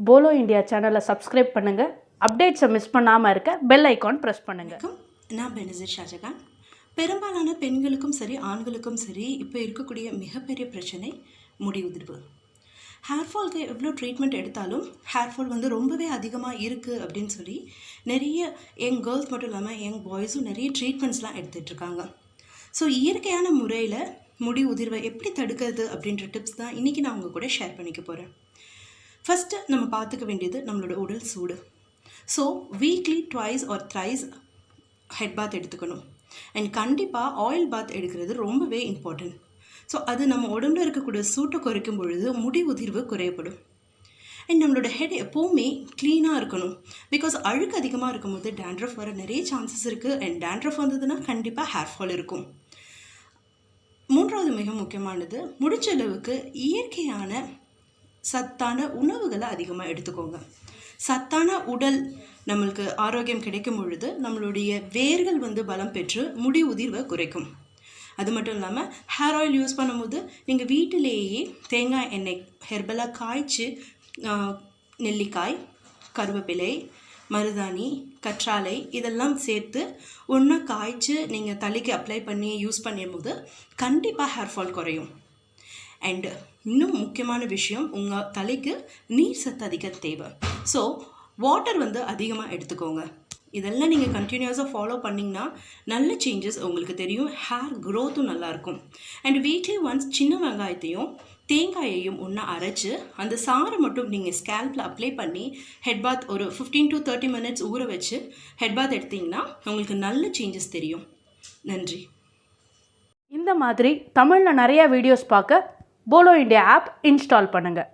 Polo India சேனலை subscribe பண்ணுங்கள். அப்டேட்ஸை miss பண்ணாமல் இருக்க பெல் ஐக்கான் ப்ரெஸ் பண்ணுங்கள். நான் பெனசிர் ஷாஜகான். பெரும்பாலான பெண்களுக்கும் சரி ஆண்களுக்கும் சரி இப்போ இருக்கக்கூடிய மிகப்பெரிய பிரச்சனை முடி உதிர்வு. ஹேர்ஃபால்க்கு எவ்வளோ ட்ரீட்மெண்ட் எடுத்தாலும் ஹேர்ஃபால் ரொம்பவே அதிகமாக இருக்குது அப்படின்னு சொல்லி நிறைய யங் கேர்ள்ஸ் மட்டும் இல்லாமல் யங் பாய்ஸும் நிறைய ட்ரீட்மெண்ட்ஸ்லாம் எடுத்துகிட்ருக்காங்க. ஸோ இயற்கையான முறையில் முடி உதிர்வை எப்படி தடுக்கிறது அப்படின்ற டிப்ஸ் தான் இன்றைக்கி நான் உங்கள் கூட ஷேர் பண்ணிக்க போகிறேன். ஃபஸ்ட்டு நம்ம பார்த்துக்க வேண்டியது நம்மளோட உடல் சூடு. So weekly twice or thrice head பாத் எடுத்துக்கணும். அண்ட் கண்டிப்பாக ஆயில் பாத் எடுக்கிறது ரொம்பவே இம்பார்ட்டன்ட். ஸோ அது நம்ம உடம்புல இருக்கக்கூடிய சூட்டை குறைக்கும் பொழுது முடி உதிர்வு குறையப்படும். அண்ட் நம்மளோட ஹெட் எப்போவுமே க்ளீனாக இருக்கணும். பிகாஸ் அழுக்கு அதிகமாக இருக்கும்போது டேண்ட்ரஃப் வர நிறைய சான்சஸ் இருக்குது. அண்ட் டேண்ட்ரஃப் வந்ததுன்னா கண்டிப்பாக ஹேர்ஃபால் இருக்கும். மூன்றாவது மிக முக்கியமானது, முடிஞ்ச அளவுக்கு இயற்கையான சத்தான உணவுகளை அதிகமாக எடுத்துக்கோங்க. சத்தான உடல் நம்மளுக்கு ஆரோக்கியம் கிடைக்கும் பொழுது நம்மளுடைய வேர்கள் பலம் பெற்று முடி உதிர்வை குறைக்கும். அது மட்டும் இல்லாமல் ஹேர் ஆயில் யூஸ் பண்ணும்போது நீங்கள் வீட்டிலேயே தேங்காய் எண்ணெய் ஹெர்பலாக காய்ச்சி நெல்லிக்காய், கருவேப்பிலை, மருதாணி, கற்றாழை இதெல்லாம் சேர்த்து ஒன்றா காய்ச்சி நீங்கள் தலைக்கு அப்ளை பண்ணி யூஸ் பண்ணும்போது கண்டிப்பாக ஹேர்ஃபால் குறையும். அண்டு இன்னும் முக்கியமான விஷயம், உங்கள் தலைக்கு நீர் சத்து அதிக தேவை. ஸோ வாட்டர் அதிகமாக எடுத்துக்கோங்க. இதெல்லாம் நீங்கள் கண்டினியூஸாக ஃபாலோ பண்ணிங்கன்னா நல்ல சேஞ்சஸ் உங்களுக்கு தெரியும். ஹேர் க்ரோத்தும் நல்லாயிருக்கும். அண்ட் வீக்லி ஒன்ஸ் சின்ன வெங்காயத்தையும் தேங்காயையும் ஒன்றா அரைச்சி அந்த சாறை மட்டும் நீங்கள் ஸ்கேல்பில் அப்ளை பண்ணி ஹெட் பாத் ஒரு 15 to 30 minutes ஊற வச்சு ஹெட் பாத் எடுத்திங்கன்னா உங்களுக்கு நல்ல சேஞ்சஸ் தெரியும். நன்றி. இந்த மாதிரி தமிழில் நிறையா வீடியோஸ் பார்க்க போலோ இந்தியா ஆப் இன்ஸ்டால் பண்ணுங்கள்.